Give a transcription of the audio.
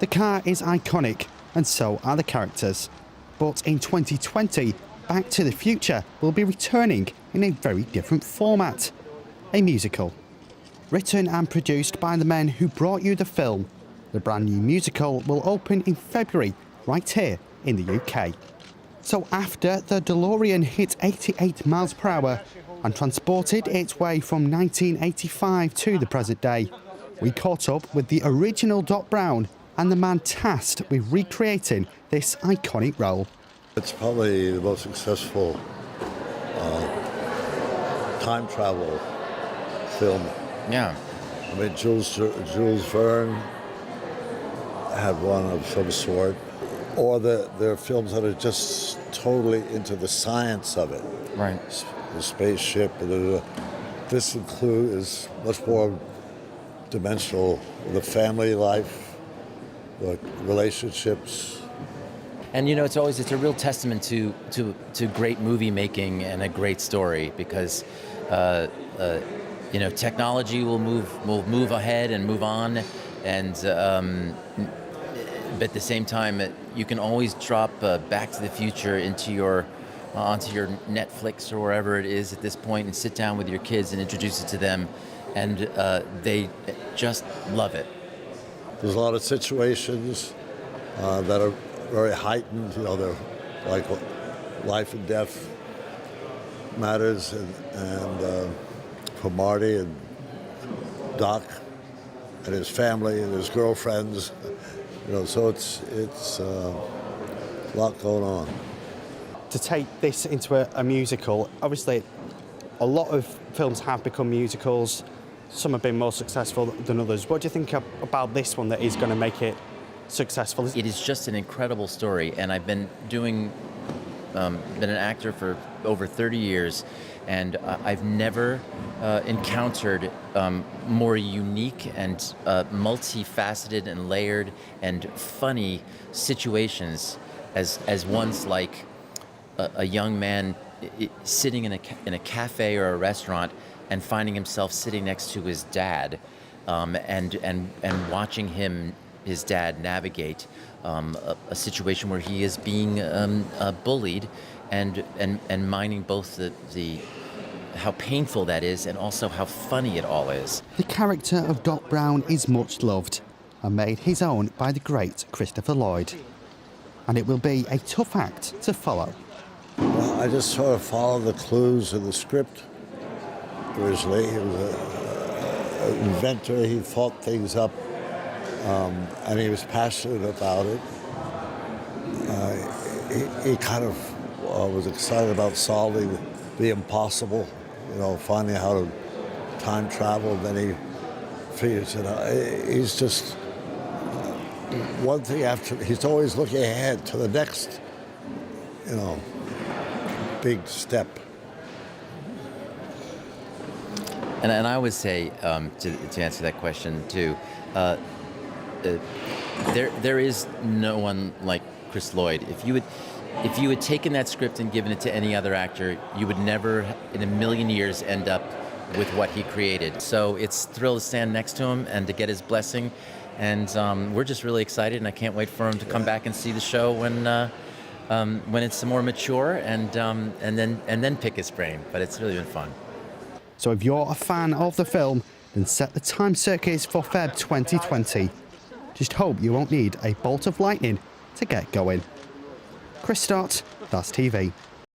The car is iconic, and so are the characters. But in 2020, Back to the Future will be returning in a very different format. A musical. Written and produced by the men who brought you the film, the brand new musical will open in February right here in the UK. So after the DeLorean hit 88 miles per hour and transported its way from 1985 to the present day, we caught up with the original Doc Brown and the man tasked with recreating this iconic role. It's probably the most successful time travel film. Yeah. I mean, Jules Verne had one of some sort, or there are films that are just totally into the science of it. Right. The spaceship. This is much more dimensional. The family life, the relationships. And you know, it's a real testament to great movie making and a great story, because you know, technology will move ahead and move on, and but at the same time, you can always drop Back to the Future onto your Netflix or wherever it is at this point, and sit down with your kids and introduce it to them, and they just love it. There's a lot of situations that are very heightened. You know, they're like life and death matters, and for Marty and Doc and his family and his girlfriends. You know, so it's a lot going on. To take this into a musical, obviously a lot of films have become musicals. Some have been more successful than others. What do you think about this one that is going to make it successful? It is just an incredible story, and I've been been an actor for over 30 years, and I've never encountered more unique and multifaceted and layered and funny situations as ones like a young man sitting in a cafe or a restaurant and finding himself sitting next to his dad, and watching his dad navigate a situation where he is being bullied, and minding both the how painful that is and also how funny it all is. The character of Doc Brown is much loved and made his own by the great Christopher Lloyd. And it will be a tough act to follow. Well, I just sort of followed the clues of the script originally. He was an inventor. He thought things up, and he was passionate about it. He kind of was excited about solving the impossible, you know, finding how to time travel. Then he figures it out. He's just one thing after. He's always looking ahead to the next, you know, big step. And I would say, to answer that question too, there is no one like Chris Lloyd. If you had taken that script and given it to any other actor, you would never in a million years end up with what he created. So it's a thrill to stand next to him and to get his blessing. And we're just really excited, and I can't wait for him to come back and see the show when it's more mature, and then pick his brain. But it's really been fun. So if you're a fan of the film, then set the time circuits for Feb 2020. Just hope you won't need a bolt of lightning to get going. Chris Stott, That's TV.